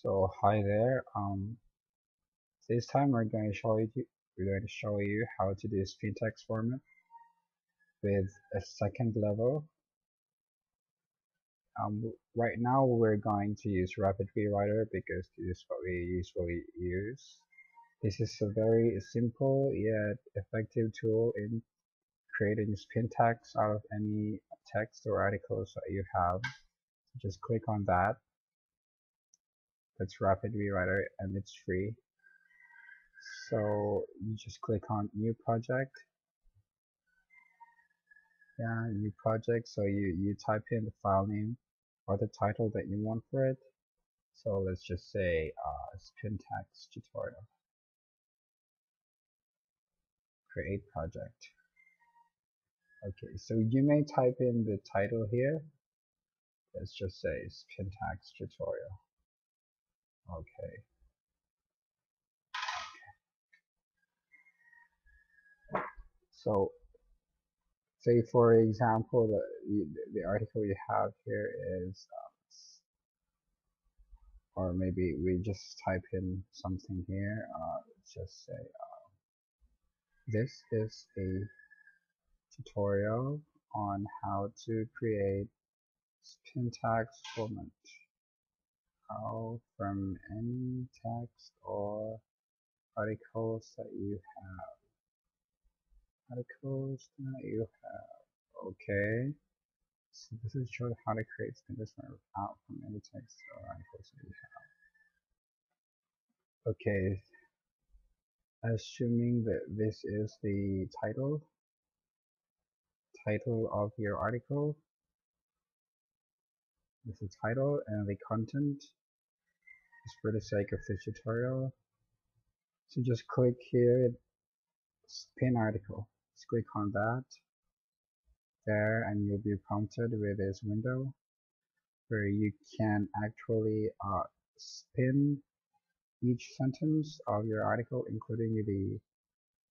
So hi there. This time we're going to show you how to do Spintax format with a second level. Right now we're going to use Rapid Rewriter because this is what we usually use. This is a very simple yet effective tool in creating Spintax out of any text or articles that you have. Just click on that. That's Rapid Rewriter and it's free. So you just click on New Project. Yeah, new project. So you type in the file name or the title that you want for it. So let's just say Spintax tutorial. Create project. Okay, so you may type in the title here. Let's just say Spintax tutorial. Okay. So say for example the article you have here is or maybe we just type in something here. Let's just say this is a tutorial on how to create Spintax format. How from any text or articles that you have. Okay. So this is showing how to create Spintax format out from any text or articles that you have. Okay. Assuming that this is the title of your article. This is the title and the content is for the sake of this tutorial. So just click here, spin article. Just click on that there and you'll be prompted with this window where you can actually spin each sentence of your article including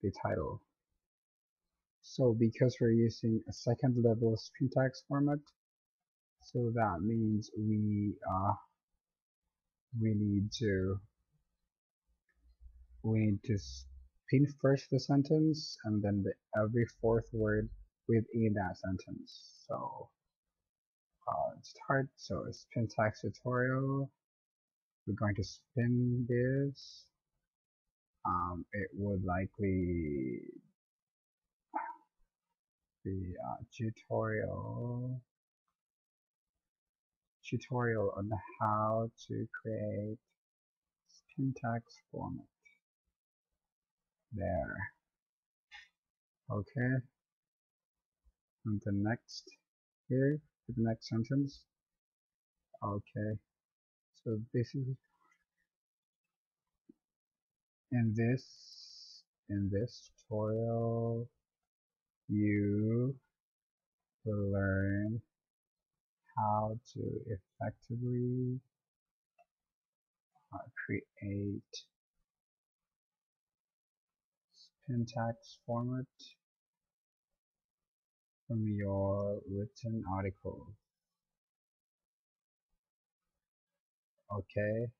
the title. So because we're using a second level Spintax format, so that means we need to spin first the sentence and then every fourth word within that sentence. So start. So Spintax tutorial. We're going to spin this. It would likely be tutorial on how to create Spintax format. There. Okay. And the next here, the next sentence. Okay. So this is in this tutorial you will learn how to effectively create Spintax format from your written article. Okay,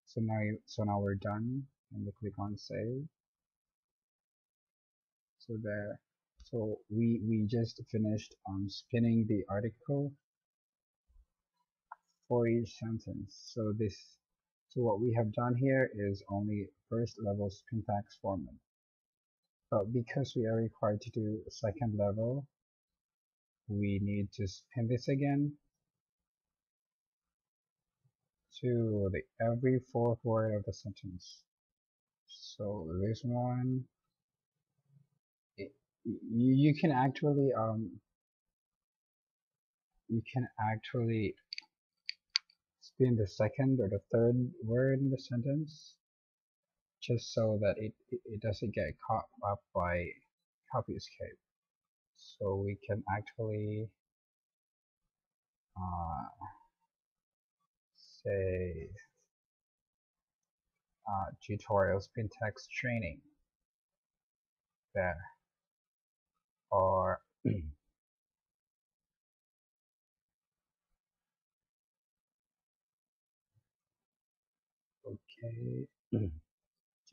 so now we're done and we click on save. So there, so we just finished spinning the article for each sentence. So what we have done here is only first level Spintax format. But because we are required to do a second level, we need to spin this again to every fourth word of the sentence. So this one, you can actually spin the second or the third word in the sentence just so that it doesn't get caught up by copy escape. So we can actually uh, say tutorial Spintax training there, or Okay.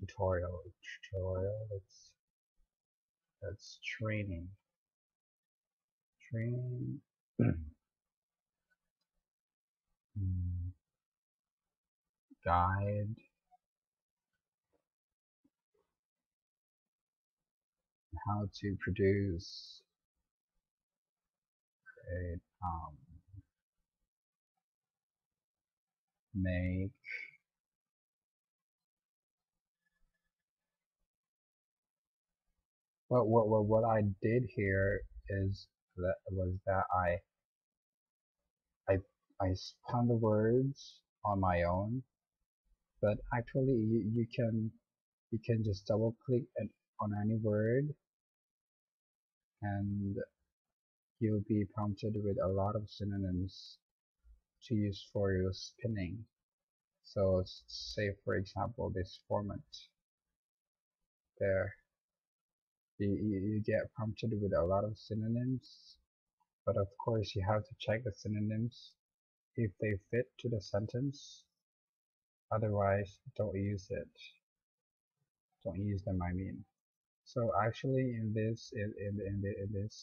tutorial. That's training. Training. Guide how to produce a make. Well, what I did here is that I I spun the words on my own, but actually you can just double click on any word and you'll be prompted with a lot of synonyms to use for your spinning. So say for example this format there, you get prompted with a lot of synonyms, but of course you have to check the synonyms if they fit to the sentence. Otherwise, don't use it. Don't use them, I mean. So actually, in this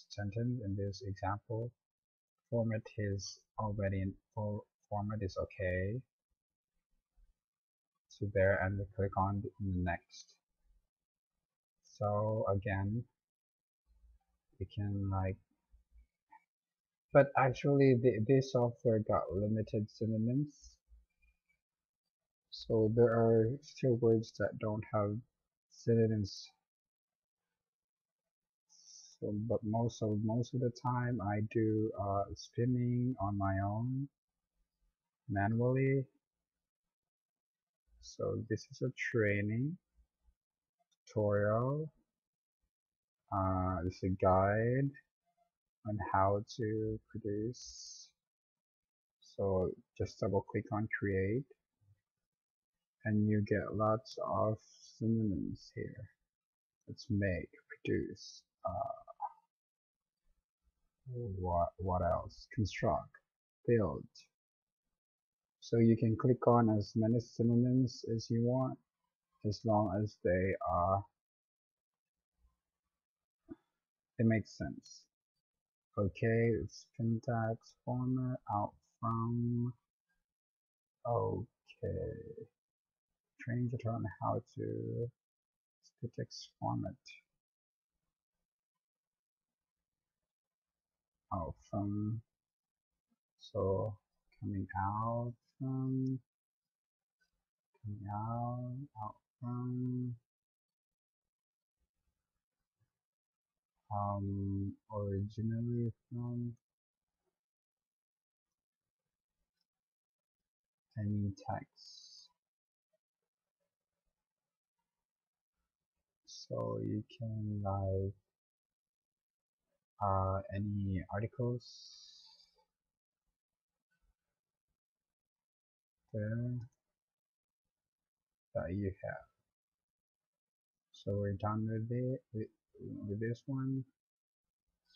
sentence, in this example, format is already in full. Format is okay. So there, and we click on the next. So again, we can like, but actually, this software got limited synonyms. So there are still words that don't have synonyms. So, but most of the time I do spinning on my own manually. So this is a training tutorial. This is a guide on how to produce. So just double click on create, and you get lots of synonyms here. Let's make, produce. What else? Construct, build. So you can click on as many synonyms as you want, as long as they make sense. Okay, Spintax format out from. Okay, training to learn how to Spintax format out from. So coming out from, coming out from. Originally from any text. So you can like any articles there that you have. So we're done with it with this one.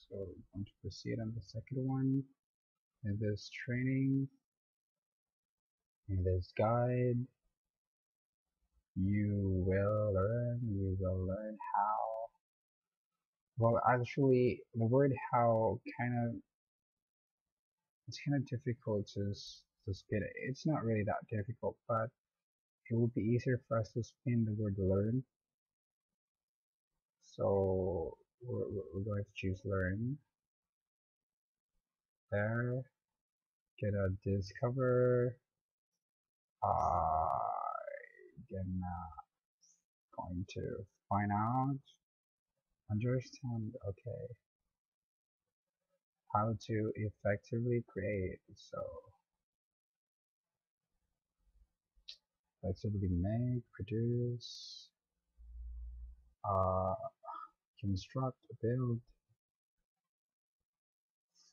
So we're going to proceed on the second one. In this training, in this guide, you will learn how. Well, actually, the word how it's kind of difficult to spin it. It's not really that difficult, but it would be easier for us to spin the word learn. So we're going to choose learn there. Get a discover. Again, going to find out, understand. Okay, how to effectively create. So effectively make, produce, uh, construct, build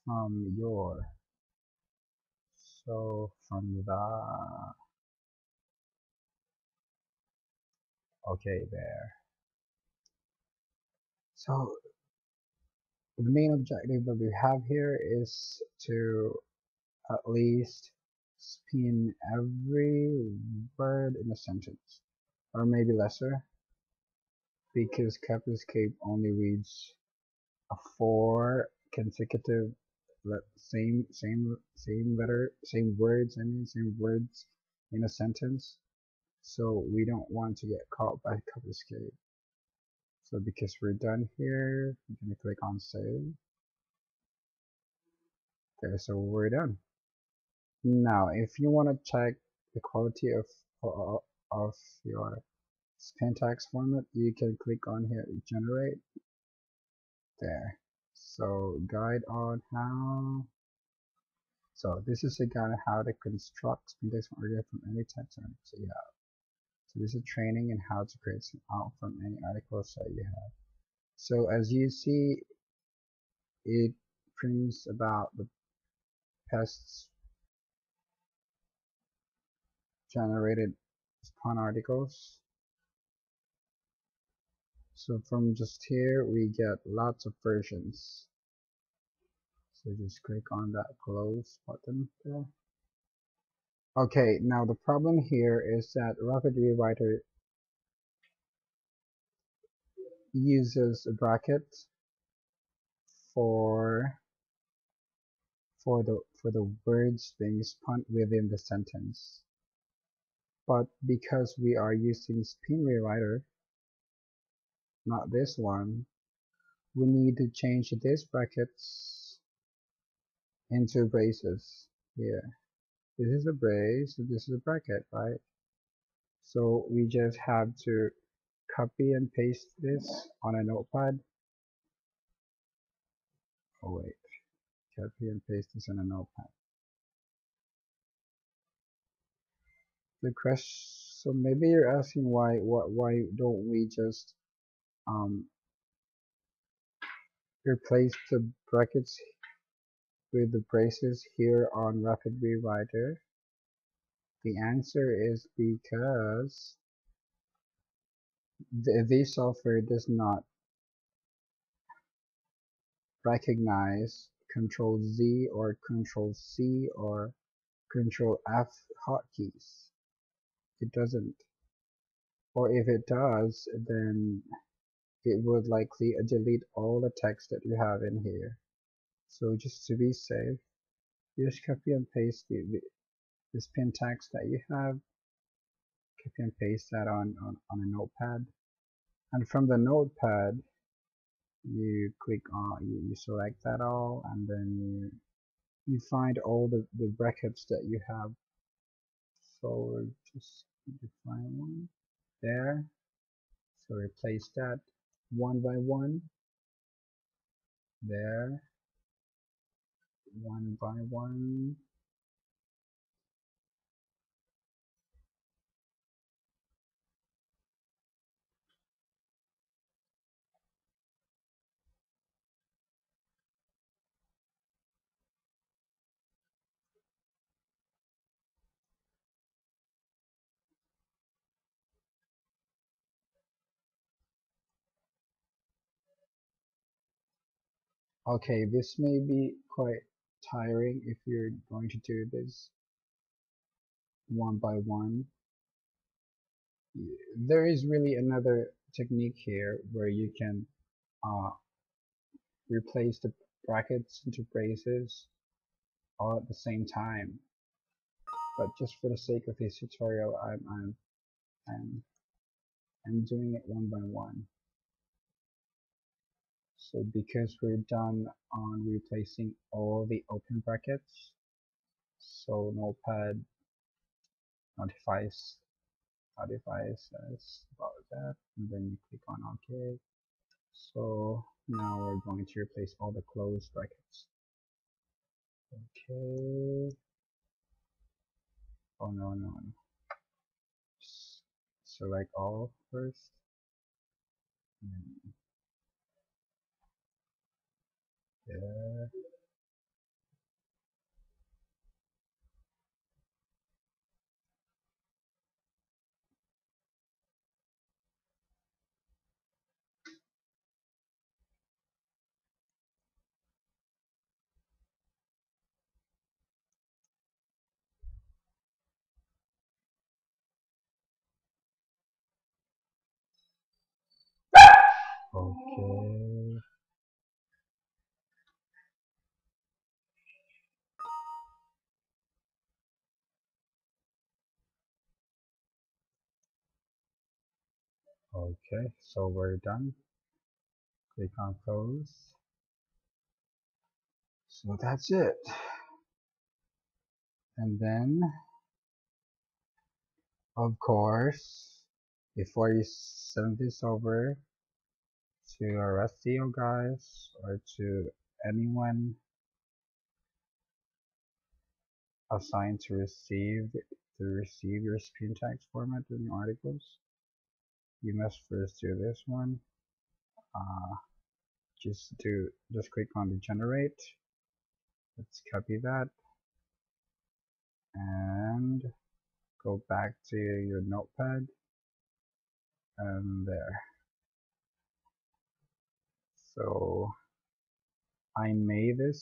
from your. So from the. Okay, there. So the main objective that we have here is to at least spin every word in a sentence, or maybe lesser, because copy escape only reads a four consecutive same letter, same words. I mean, same words in a sentence. So we don't want to get caught by copy escape. So because we're done here, I'm gonna click on save. Okay, so we're done. Now, if you want to check the quality of your Spintax format, you can click on here, generate, there. So guide on how. So this is a guide on how to construct Spintax article from any text article that you have. So this is training and how to create some out from any articles that you have. So as you see, it prints about the pests generated spawn articles. So from just here, we get lots of versions. So just click on that close button there. Okay, now the problem here is that Rapid Rewriter uses a bracket for the words being spun within the sentence. But because we are using Spin Rewriter, not this one, we need to change these brackets into braces here. This is a brace, this is a bracket, right? So we just have to copy and paste this on a notepad. Oh wait, copy and paste this on a notepad. The question, so maybe you're asking why don't we just replace the brackets with the braces here on Rapid Rewriter? The answer is because this software does not recognize Control Z or Control C or Control F hotkeys. It doesn't. Or if it does, then it would likely delete all the text that you have in here. So just to be safe, you just copy and paste this Spintax that you have, copy and paste that on a notepad. And from the notepad, you click on, you select that all, and then you find all the brackets that you have. So we'll just define one there. So replace that one by one there, one by one. Okay, this may be quite tiring if you're going to do this one by one. There is really another technique here where you can uh, replace the brackets into braces all at the same time. But just for the sake of this tutorial, I'm, I'm doing it one by one. So because we're done on replacing all the open brackets, so Notepad notifies us about that, and then you click on OK. So now we're going to replace all the closed brackets. Okay. Oh no. Just select all first. And there. Okay. Okay, so we're done. Click on close. So that's it. And then, of course, before you send this over to our SEO guys or to anyone assigned to receive your Spintax format in your articles, you must first do this one. Just click on the generate. Let's copy that and go back to your notepad and there. So I made it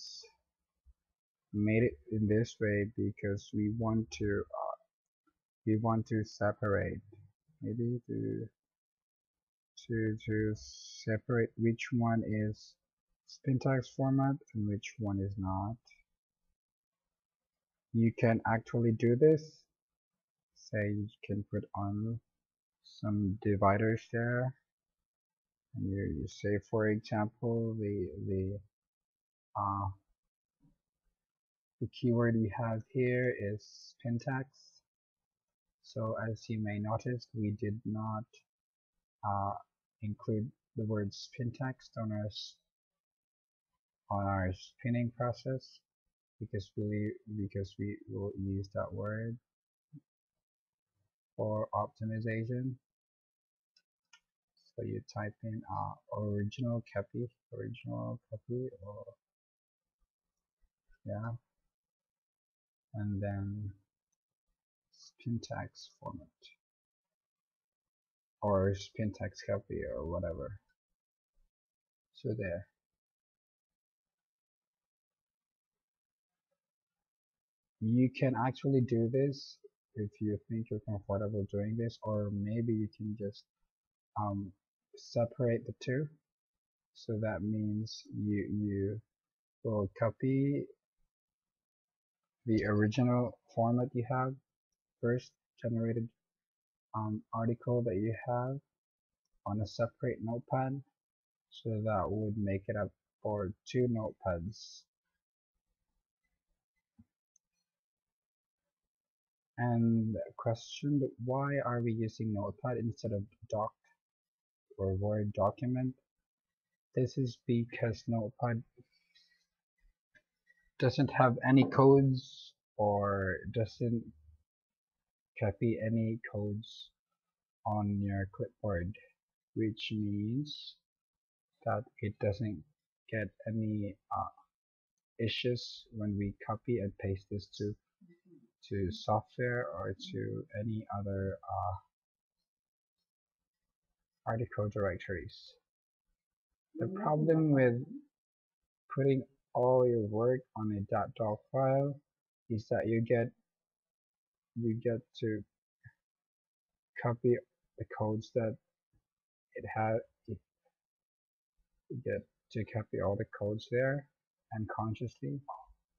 in this way because we want to separate, maybe to separate which one is Spintax format and which one is not. You can actually do this. Say you can put on some dividers there, and you say, for example, uh, the keyword we have here is Spintax. So as you may notice, we did not include the word Spintax on our spinning process because we will use that word for optimization. So you type in original copy, or yeah, and then Spintax format or Spintax copy or whatever. So there. You can actually do this if you think you're comfortable doing this, or maybe you can just separate the two. So that means you will copy the original format you have, first generated article that you have on a separate notepad, so that would make it up for two notepads. And question, why are we using notepad instead of doc or Word document? This is because notepad doesn't have any codes or doesn't copy any codes on your clipboard, which means that it doesn't get any issues when we copy and paste this to software or to any other article directories. The problem with putting all your work on a .doc file is that you get to copy the codes that it had. You get to copy all the codes there unconsciously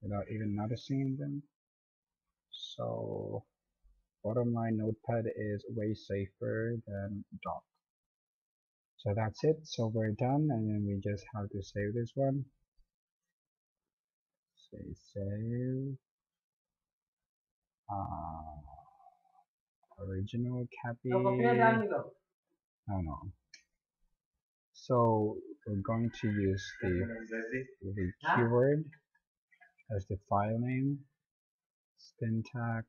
without even noticing them. So bottom line, notepad is way safer than doc. So that's it. So we're done, and then we just have to save this one. Say save. Original copy. No, no. So we're going to use the keyword as the file name, Spintax,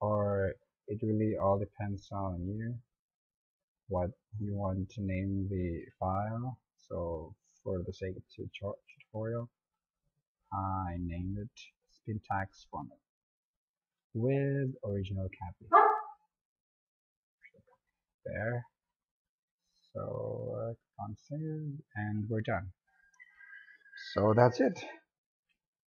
or it really all depends on you what you want to name the file. So for the sake of tutorial, I named it Spintax format with original copy. There. So on save, and we're done. So that's it.